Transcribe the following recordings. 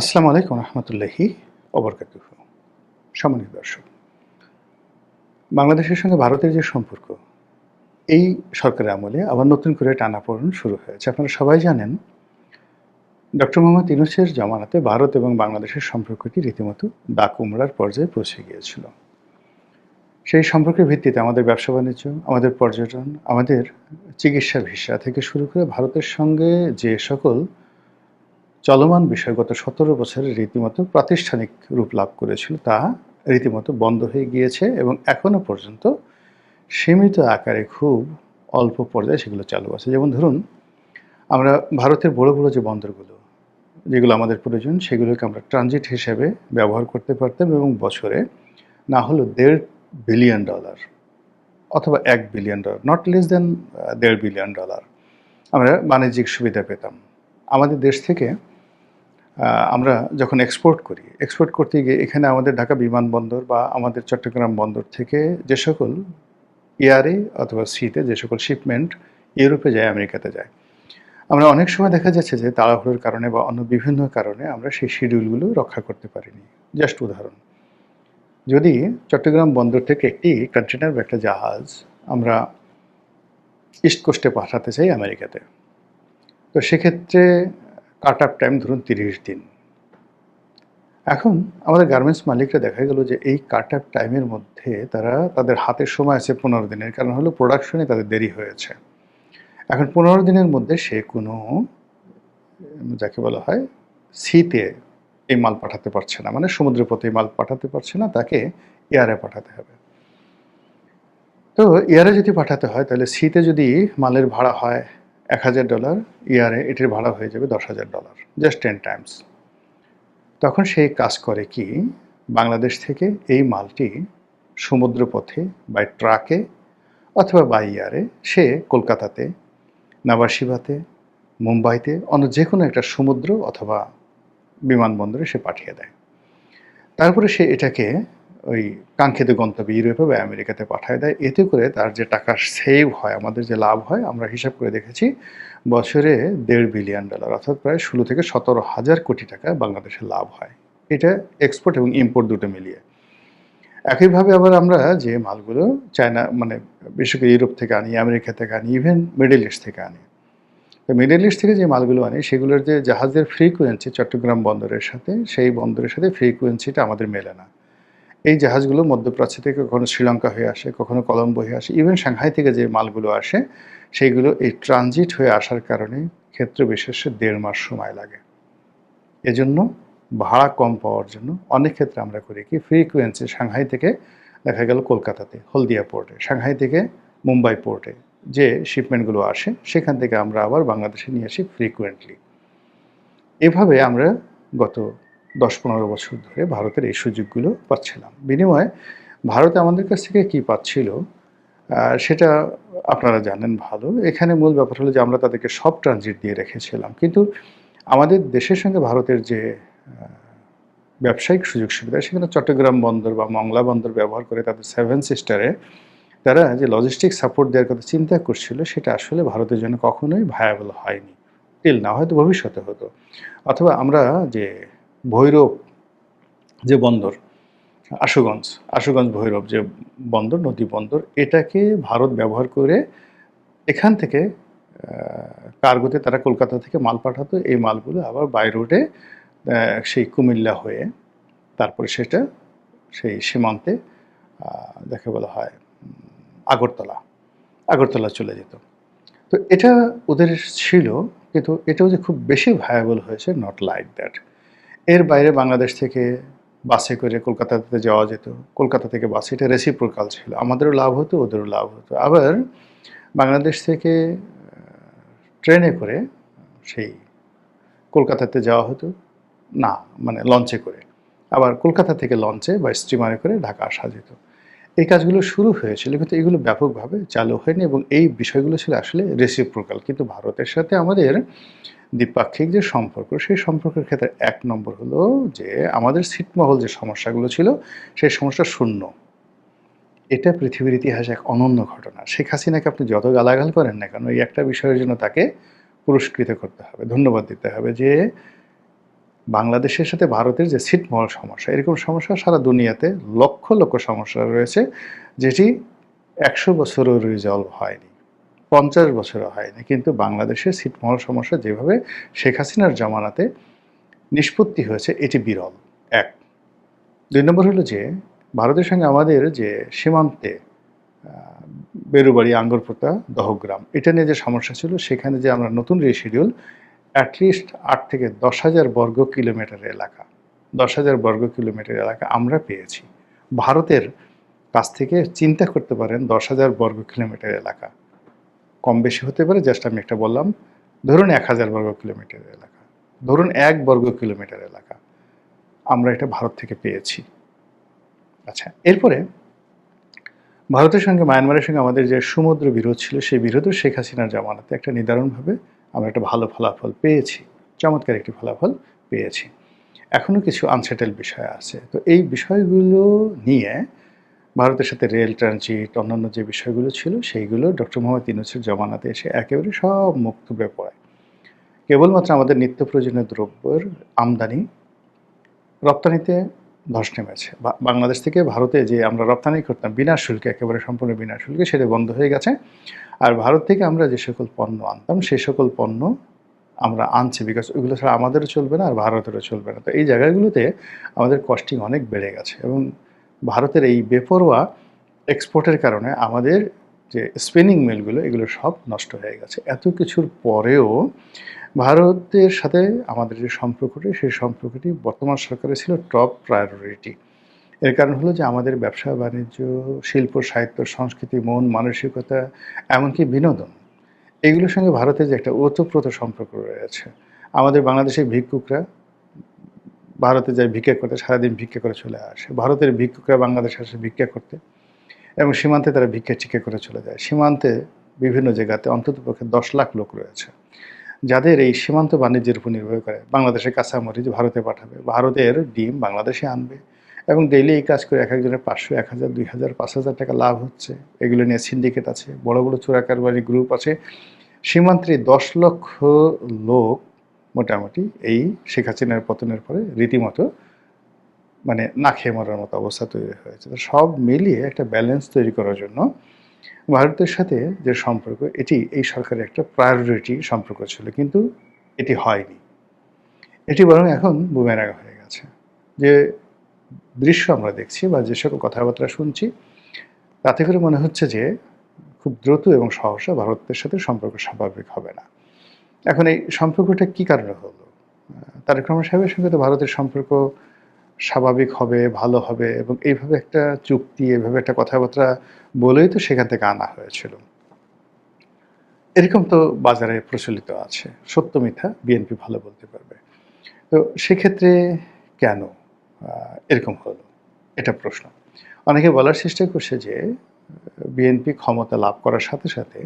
আসসালামু আলাইকুম রহমতুল্লাহি ওবরকাতুহ। সম্মানিত দর্শক, বাংলাদেশের সঙ্গে ভারতের যে সম্পর্ক, এই সরকারের আমলে আবার নতুন করে টানাপোড়েন শুরু হয়েছে। আপনারা সবাই জানেন, ডক্টর মোহাম্মদ ইউনূসের জমানাতে ভারত এবং বাংলাদেশের সম্পর্কটি রীতিমতো দাগ-কুমড়ার পর্যায়ে পৌঁছে গিয়েছিল। সেই সম্পর্কের ভিত্তিতে আমাদের ব্যবসা-বাণিজ্য, আমাদের পর্যটন, আমাদের চিকিৎসা ভিসা থেকে শুরু করে ভারতের সঙ্গে যে সকল চলমান বিষয় গত ১৭ বছরে রীতিমতো প্রাতিষ্ঠানিক রূপ লাভ করেছিল, তা রীতিমতো বন্ধ হয়ে গিয়েছে এবং এখনো পর্যন্ত সীমিত আকারে খুব অল্প পর্যায়ে সেগুলো চালু আছে। যেমন ধরুন, আমরা ভারতের বড়, বড় যে বন্দরগুলো, যেগুলো আমাদের প্রয়োজন, সেগুলোকে আমরা ট্রানজিট হিসেবে ব্যবহার করতে পারতাম এবং বছরে না হলেও $1.5 বিলিয়ন অথবা $1 billion, not less than $1.5 billion আমরা বাণিজ্যিক সুবিধা পেতাম। আমাদের দেশ থেকে আমরা যখন এক্সপোর্ট করতে গিয়ে এখানে আমাদের ঢাকা বিমানবন্দর বা আমাদের চট্টগ্রাম বন্দর থেকে যে সকল এয়ারে অথবা সিতে যে সকল শিপমেন্ট ইউরোপে যায়, আমেরিকাতে যায়, আমরা অনেক সময় দেখা যাচ্ছে যে তাড়াহুড়োর কারণে বা অন্য বিভিন্ন কারণে আমরা সেই শিডিউলগুলো রক্ষা করতে পারিনি। জাস্ট উদাহরণ, যদি চট্টগ্রাম বন্দর থেকে একটি কন্টেনার বা একটা জাহাজ আমরা ইস্ট কোস্টে পাঠাতে চাই আমেরিকাতে, তো সেক্ষেত্রে কাট আপ টাইম ধরুন 30 দিন। এখন আমাদের গার্মেন্টস মালিকরা দেখা গেল যে এই কাট আপ টাইমের মধ্যে তাদের হাতে সময় আছে 15 দিনের, কারণ হলো প্রোডাকশনে তাদের দেরি হয়েছে। এখন 15 দিনের মধ্যে সে কোনো যাকে বলা হয় সিতে এই মাল পাঠাতে পারছে না, মানে সমুদ্রপথে এই মাল পাঠাতে পারছে না, তাকে এয়ারে পাঠাতে হবে। তো এয়ারে যদি পাঠাতে হয় তাহলে সিতে যদি মালের ভাড়া হয় $1000, এয়ারে এটির ভাড়া হয়ে যাবে $10,000, জাস্ট 10 টাইমস। তখন সে কাজ করে কি, বাংলাদেশ থেকে এই মালটি সমুদ্রপথে বাই ট্রাকে অথবা বাই এয়ারে সে কলকাতাতে, নাভাসিভাতে, মুম্বাইতে, অন্য যে কোনো একটা সমুদ্র অথবা বিমানবন্দরে সে পাঠিয়ে দেয়। তারপরে সে এটাকে ওই কাঙ্ক্ষিত গন্তব্যে ইউরোপে বা আমেরিকাতে পাঠিয়ে দেয়। এতে করে তার যে টাকা সেভ হয়, আমাদের যে লাভ হয়, আমরা হিসাব করে দেখেছি বছরে $1.5 বিলিয়ন অর্থাৎ প্রায় 16 থেকে 17,000 কোটি টাকা বাংলাদেশের লাভ হয়। এটা এক্সপোর্ট এবং ইম্পোর্ট দুটো মিলিয়ে। একইভাবে আবার আমরা যে মালগুলো চায়না, মানে বিশেষ করে ইউরোপ থেকে আনি, আমেরিকা থেকে আনি, ইভেন মিডল ইস্ট থেকে আনি। তো মিডল ইস্ট থেকে যে মালগুলো আনি সেগুলোর যে জাহাজের ফ্রিকোয়েন্সি চট্টগ্রাম বন্দরের সাথে, সেই বন্দরের সাথে ফ্রিকোয়েন্সিটা আমাদের মেলে না। এই জাহাজগুলো মধ্যপ্রাচ্য থেকে কখনো শ্রীলঙ্কা হয়ে আসে, কখনো কলম্বো হয়ে আসে, ইভেন সাংহাই থেকে যে মালগুলো আসে সেইগুলো এই ট্রানজিট হয়ে আসার কারণে ক্ষেত্র বিশেষে 1.5 মাস সময় লাগে। এজন্য ভাড়া কম পাওয়ার জন্য অনেক ক্ষেত্রে আমরা করি কি, ফ্রিকোয়েন্সি সাংহাই থেকে দেখা গেল কলকাতাতে হলদিয়া পোর্টে, সাংহাই থেকে মুম্বাই পোর্টে যে শিপমেন্টগুলো আসে সেখান থেকে আমরা আবার বাংলাদেশে নিয়ে আসি ফ্রিকুয়েন্টলি। এভাবে আমরা গত 10-15 বছর ধরে ভারতের এই সুযোগগুলো পাচ্ছিলাম। বিনিময়ে ভারত আমাদের কাছ থেকে কী পাচ্ছিল সেটা আপনারা জানেন ভালো। এখানে মূল ব্যাপার হলো যে আমরা তাদেরকে সব ট্রানজিট দিয়ে রেখেছিলাম। কিন্তু আমাদের দেশের সঙ্গে ভারতের যে ব্যবসায়িক সুযোগ সুবিধা, সেখানে চট্টগ্রাম বন্দর বা মংলা বন্দর ব্যবহার করে তাদের 7 সিস্টারে তারা যে লজিস্টিক সাপোর্ট দেওয়ার কথা চিন্তা করছিল, সেটা আসলে ভারতের জন্য কখনোই ভায়াবল হয়নি। টিল না, হয়তো ভবিষ্যতে হতো। অথবা আমরা যে ভৈরব যে বন্দর, আশুগঞ্জ ভৈরব যে বন্দর, নদী বন্দর, এটাকে ভারত ব্যবহার করে এখান থেকে কার্গোতে তারা কলকাতা থেকে মাল পাঠাতো। এই মালগুলো আবার বাই রোডে সেই কুমিল্লা হয়ে তারপরে সেটা সেই সীমান্তে যাকে বলা হয় আগরতলা চলে যেত। তো এটা ওদের ছিল, কিন্তু এটাও যে খুব বেশি ভায়াবল হয়েছে, নট লাইক দ্যাট। এর বাইরে বাংলাদেশ থেকে বাসে করে কলকাতাতে যাওয়া যেত, কলকাতা থেকে বাসে, এটা রেসিপ্রোকাল ছিল, আমাদেরও লাভ হতো, ওদেরও লাভ হতো। আবার বাংলাদেশ থেকে ট্রেনে করে সেই কলকাতাতে যাওয়া হতো, না মানে লঞ্চে করে, আবার কলকাতা থেকে লঞ্চে বা স্টিমারে করে ঢাকা আসা যেত। এই কাজগুলো শুরু হয়েছিল, কিন্তু এগুলো ব্যাপকভাবে চালু হয়নি এবং এই বিষয়গুলো ছিল আসলে রেসিপ্রোকাল। কিন্তু ভারতের সাথে আমাদের দ্বিপাক্ষিক যে সম্পর্ক, সেই সম্পর্কের ক্ষেত্রে 1 নম্বর হলো যে আমাদের ছিটমহল যে সমস্যাগুলো ছিল, সেই সমস্যা শূন্য। এটা পৃথিবীর ইতিহাসে এক অনন্য ঘটনা। শেখ হাসিনাকে আপনি যত গালাগাল করেন না কেন, এই একটা বিষয়ের জন্য তাকে পুরস্কৃত করতে হবে, ধন্যবাদ দিতে হবে, যে বাংলাদেশের সাথে ভারতের যে ছিটমহল সমস্যা, এরকম সমস্যা সারা দুনিয়াতে লক্ষ লক্ষ সমস্যা রয়েছে, যেটি ১০০ বছরও রিজলভ হয়নি, ৫০ বছরও হয়নি। কিন্তু বাংলাদেশের ছিটমহল সমস্যা যেভাবে শেখ হাসিনার জমানাতে নিষ্পত্তি হয়েছে, এটি বিরল। ১। ২ নম্বর হলো যে ভারতের সঙ্গে আমাদের যে সীমান্তে বেরুবাড়ি, আঙ্গরপোতা, দহগ্রাম, এটা নিয়ে যে সমস্যা ছিল, সেখানে যে আমরা নতুন রিশিডিউল অ্যাটলিস্ট ৮ থেকে ১০,০০০ বর্গ কিলোমিটার এলাকা, ১০,০০০ বর্গ কিলোমিটার এলাকা আমরা পেয়েছি। ভারতের কাছ থেকে চিন্তা করতে পারেন ১০,০০০ বর্গ কিলোমিটার এলাকা, কম বেশি হতে পারে, জাস্ট আমি একটা বললাম, ধরুন ১,০০০ বর্গ কিলোমিটার এলাকা, ধরুন ১ বর্গ কিলোমিটার এলাকা আমরা এটা ভারত থেকে পেয়েছি। আচ্ছা, এরপরে ভারতের সঙ্গে মায়ানমারের সঙ্গে আমাদের যে সমুদ্র বিরোধ ছিল, সেই বিরোধও শেখ হাসিনার জামানাতে একটা নিদারুণভাবে আমরা একটা ভালো ফলাফল পেয়েছি, চমৎকার একটি ফলাফল পেয়েছি। এখনও কিছু আনসেটেল বিষয় আছে। তো এই বিষয়গুলো নিয়ে ভারতের সাথে রেল ট্রানজিট, অন্যান্য যে বিষয়গুলো ছিল, সেইগুলো ডক্টর মোহাম্মদ ইউনূসের জমানাতে এসে একেবারে সব মুখ থুবড়ে পড়ে। কেবলমাত্র আমাদের নিত্য প্রয়োজনীয় দ্রব্যের আমদানি, রপ্তানিতে ধস নেমেছে। বাংলাদেশ থেকে ভারতে যে আমরা রপ্তানি করতাম বিনা শুল্কে, একেবারে সম্পূর্ণ বিনা শুল্কে, সেটা বন্ধ হয়ে গেছে। আর ভারত থেকে আমরা যে সকল পণ্য আনতাম, সেই সকল পণ্য আমরা আনছি, বিকজ ওইগুলো ছাড়া আমাদেরও চলবে না আর ভারতেরও চলবে না। তো এই জায়গাগুলোতে আমাদের কস্টিং অনেক বেড়ে গেছে, এবং ভারতের এই বেপরোয়া এক্সপোর্টের কারণে আমাদের যে স্পিনিং মিলগুলো, এগুলো সব নষ্ট হয়ে গেছে। এত কিছুর পরেও ভারতের সাথে আমাদের যে সম্পর্কটি, সেই সম্পর্কটি বর্তমান সরকারের ছিল টপ প্রায়োরিটি। এর কারণ হলো যে আমাদের ব্যবসা বাণিজ্য, শিল্প, সাহিত্য, সংস্কৃতি, মন মানসিকতা, এমনকি বিনোদন, এগুলোর সঙ্গে ভারতের যে একটা ওতপ্রোত সম্পর্ক রয়েছে। আমাদের বাংলাদেশের ভিক্ষুকরা ভারতে যায় ভিক্ষা করতে, সারাদিন ভিক্ষা করে চলে আসে। ভারতের ভিক্ষুকরা বাংলাদেশে আসে ভিক্ষা করতে, এবং সীমান্তে তারা ভিক্ষা টিক্ষা করে চলে যায়। সীমান্তে বিভিন্ন জায়গাতে অন্ততপক্ষে ১০ লাখ লোক রয়েছে, যাদের এই সীমান্ত বাণিজ্যের উপর নির্ভর করে। বাংলাদেশের কাঁচামরিচ ভারতে পাঠাবে, ভারতের ডিম বাংলাদেশে আনবে, এবং ডেইলি এই কাজ করে এক একজনের ৫০০, ১,০০০, ২,০০০, ৫,০০০ টাকা লাভ হচ্ছে। এগুলো নিয়ে সিন্ডিকেট আছে, বড় বড় চোরা কারবারি গ্রুপ আছে। সীমান্তে ১০ লক্ষ লোক মোটামুটি এই শেখ হাসিনার পতনের পরে রীতিমতো মানে না খেয়ে মরার মতো অবস্থা তৈরি হয়েছে। তো সব মিলিয়ে একটা ব্যালেন্স তৈরি করার জন্য ভারতের সাথে যে সম্পর্ক, এটি এই সরকারের একটা প্রায়োরিটি সম্পর্ক ছিল, কিন্তু এটি হয়নি। এটি বরং এখন বুমেরাং হয়ে গেছে। যে দৃশ্য আমরা দেখছি বা যে সকল কথাবার্তা শুনছি, তাতে করে মনে হচ্ছে যে খুব দ্রুত এবং সহসা ভারতের সাথে সম্পর্ক স্বাভাবিক হবে না। এখন এই সম্পর্কটা কী কারণে হলো? তারেক রহমান সাহেবের সঙ্গে তো ভারতের সম্পর্ক স্বাভাবিক হবে, ভালো হবে, এবং এইভাবে একটা চুক্তি, এভাবে একটা কথাবার্তা বলেই তো সেখান থেকে আনা হয়েছিল। এরকম তো বাজারে প্রচলিত আছে। সত্য মিথ্যা বিএনপি ভালো বলতে পারবে। তো সেক্ষেত্রে কেন এরকম হলো? এটা প্রশ্ন। অনেকে বলার চেষ্টা করছে যে বিএনপি ক্ষমতা লাভ করার সাথে সাথে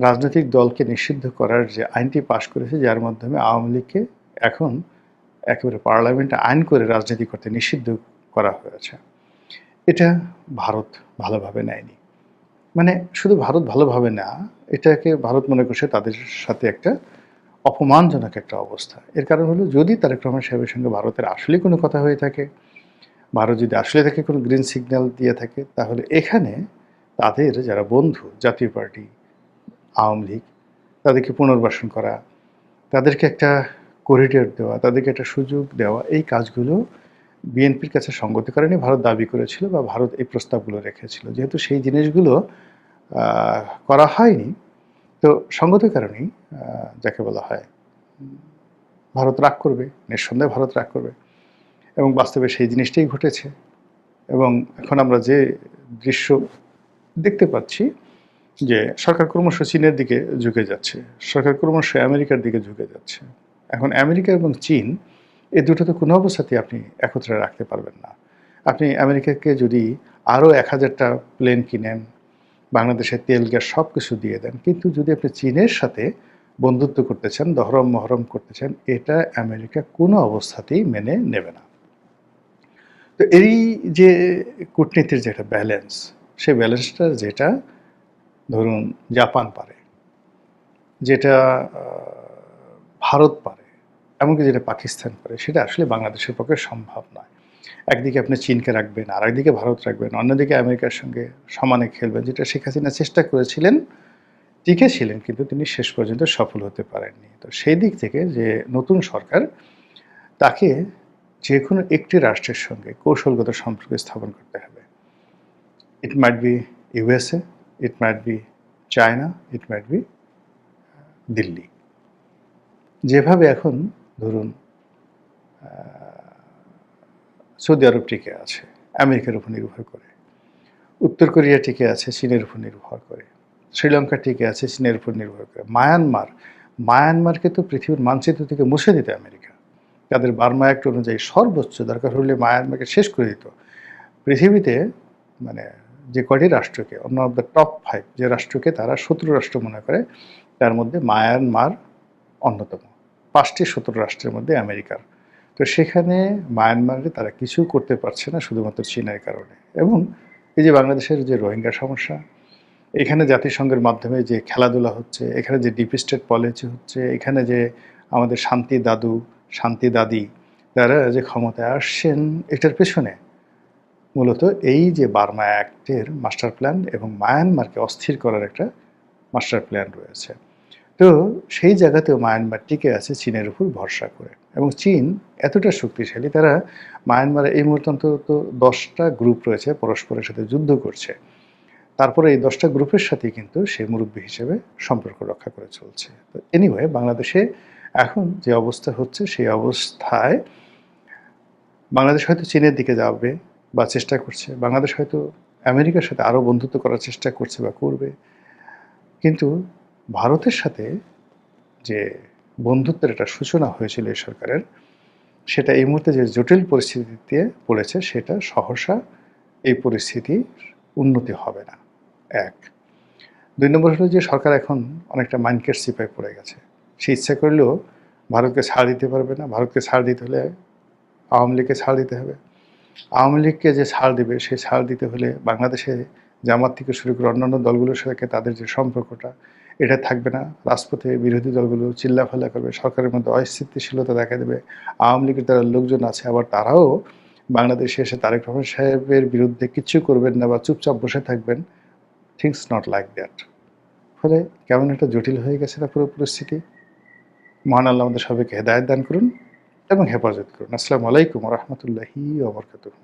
রাজনৈতিক দলকে নিষিদ্ধ করার যে আইনটি পাশ করেছে, যার মাধ্যমে আওয়ামী লীগকে এখন একেবারে পার্লামেন্টে আইন করে রাজনীতি করতে নিষিদ্ধ করা হয়েছে। এটা ভারত ভালোভাবে নেয়নি। মানে শুধু ভারত ভালোভাবে না, এটাকে ভারত মনে করছে তাদের সাথে একটা অপমানজনক একটা অবস্থা। এর কারণ হলো, যদি তারেক রহমান সাহেবের সঙ্গে ভারতের আসলেই কোনো কথা হয়ে থাকে, ভারত যদি আসলে তাকে কোনো গ্রিন সিগন্যাল দিয়ে থাকে, তাহলে এখানে তাদের যারা বন্ধু, জাতীয় পার্টি, আওয়ামী লীগ, তাদেরকে পুনর্বাসন করা, তাদেরকে একটা করিডোর দেওয়া, তাদেরকে একটা সুযোগ দেওয়া, এই কাজগুলো বিএনপির কাছে সঙ্গতিকারণে ভারত দাবি করেছিল বা ভারত এই প্রস্তাবগুলো রেখেছিল। যেহেতু সেই জিনিসগুলো করা হয়নি, তো সঙ্গত কারণেই যাকে বলা হয় ভারত রাগ করবে, নিঃসন্দেহে ভারত রাগ করবে, এবং বাস্তবে সেই জিনিসটাই ঘটেছে। এবং এখন আমরা যে দৃশ্য দেখতে পাচ্ছি, যে সরকার ক্রমশ চীনের দিকে ঝুঁকে যাচ্ছে, সরকার ক্রমশ আমেরিকার দিকে ঝুঁকে যাচ্ছে। এখন আমেরিকা এবং চীন, এই দুটো তো কোনো অবস্থাতেই আপনি একত্রে রাখতে পারবেন না। আপনি আমেরিকাকে যদি আরও ১,০০০টা প্লেন কিনেন, বাংলাদেশের তেল গ্যাস সব কিছু দিয়ে দেন, কিন্তু যদি আপনি চীনের সাথে বন্ধুত্ব করতে চান, দহরম মহরম করতে চান, এটা আমেরিকা কোনো অবস্থাতেই মেনে নেবে না। তো এই যে কূটনীতির যে একটা ব্যালেন্স, সেই ব্যালেন্সটা যেটা ধরুন জাপান পারে, যেটা ভারত পারে, এমনকি যেটা পাকিস্তান করে, সেটা আসলে বাংলাদেশের পক্ষে সম্ভব নয়। একদিকে আপনি চীনকে রাখবেন, আরেকদিকে ভারত রাখবেন, অন্যদিকে আমেরিকার সঙ্গে সমানে খেলবেন, যেটা শেখ হাসিনা চেষ্টা করেছিলেন, টিকেছিলেন, কিন্তু তিনি শেষ পর্যন্ত সফল হতে পারেননি। তো সেই দিক থেকে যে নতুন সরকার, তাকে যে কোনো একটি রাষ্ট্রের সঙ্গে কৌশলগত সম্পর্ক স্থাপন করতে হবে। It might be USA, it might be China, it might be Delhi. যেভাবে এখন ধরুন সৌদি আরব টিকে আছে আমেরিকার উপর নির্ভর করে, উত্তর কোরিয়া টিকে আছে চীনের উপর নির্ভর করে, শ্রীলঙ্কা টিকে আছে চীনের উপর নির্ভর করে, মায়ানমারকে তো পৃথিবীর মানচিত্র থেকে মুছে দিত আমেরিকা। তাদের বার্মা অ্যাক্ট অনুযায়ী সর্বোচ্চ দরকার হলে মায়ানমারকে শেষ করে দিত। পৃথিবীতে মানে যে কয়টি রাষ্ট্রকে, অন্য অফ দ্য টপ 5 যে রাষ্ট্রকে তারা শত্রু রাষ্ট্র মনে করে, তার মধ্যে মায়ানমার অন্যতম। 5টি শত্রু রাষ্ট্রের মধ্যে আমেরিকার। তো সেখানে মায়ানমারে তারা কিছু করতে পারছে না শুধুমাত্র চীনের কারণে। এবং এই যে বাংলাদেশের যে রোহিঙ্গা সমস্যা, এখানে জাতিসংঘের মাধ্যমে যে খেলাধুলা হচ্ছে, এখানে যে ডিপ স্টেট পলিসি হচ্ছে, এখানে যে আমাদের শান্তি দাদু, শান্তি দাদি তারা যে ক্ষমতায় আসছেন, এটার পেছনে মূলত এই যে বার্মা অ্যাক্টের মাস্টার প্ল্যান এবং মায়ানমারকে অস্থির করার একটা মাস্টার প্ল্যান রয়েছে। তো সেই জায়গাতেও মায়ানমার টিকে আছে চীনের উপর ভরসা করে। এবং চীন এতটা শক্তিশালী, তারা মায়ানমারে এই মুহূর্তে অন্তত 10টা গ্রুপ রয়েছে পরস্পরের সাথে যুদ্ধ করছে। তারপরে এই 10টা গ্রুপের সাথে কিন্তু সে মুরব্বী হিসেবে সম্পর্ক রক্ষা করে চলছে। তো এনিওয়ে, বাংলাদেশে এখন যে অবস্থা হচ্ছে, সেই অবস্থায় বাংলাদেশ হয়তো চীনের দিকে যাবে বা চেষ্টা করছে, বাংলাদেশ হয়তো আমেরিকার সাথে আরও বন্ধুত্ব করার চেষ্টা করছে বা করবে, কিন্তু ভারতের সাথে যে বন্ধুত্বের একটা সূচনা হয়েছিল এই সরকারের, সেটা এই মুহূর্তে যে জটিল পরিস্থিতিতে পড়েছে, সেটা সহসা এই পরিস্থিতির উন্নতি হবে না। 1। 2 নম্বর হলো যে সরকার এখন অনেকটা মাইন্ডকেট সিপায় পড়ে গেছে। সে ইচ্ছা করলেও ভারতকে ছাড় দিতে পারবে না। ভারতকে ছাড় দিতে হলে আওয়ামী লীগকে ছাড় দিতে হবে। আওয়ামী লীগকে যে ছাড় দিবে, সেই ছাড় দিতে হলে বাংলাদেশে জামাত থেকে শুরু করে অন্যান্য দলগুলোর সাথে তাদের যে সম্পর্কটা, এটা থাকবে না। রাজপথে বিরোধী দলগুলো চিল্লাফাল্লা করবে, সরকারের মধ্যে অস্থিতিশীলতা দেখা দেবে। আওয়ামী লীগের যারা লোকজন আছে, আবার তারাও বাংলাদেশে এসে তারেক রহমান সাহেবের বিরুদ্ধে কিচ্ছু করবেন না বা চুপচাপ বসে থাকবেন। Things not like that. ফলে কেমন একটা জটিল হয়ে গেছে না পুরো পরিস্থিতি। মহান আল্লাহ আমাদের সবাইকে হেদায়েত দান করুন এবং হেফাজত করুন। আসসালামু আলাইকুম ওয়া রাহমাতুল্লাহি ওয়া বারাকাতুহু।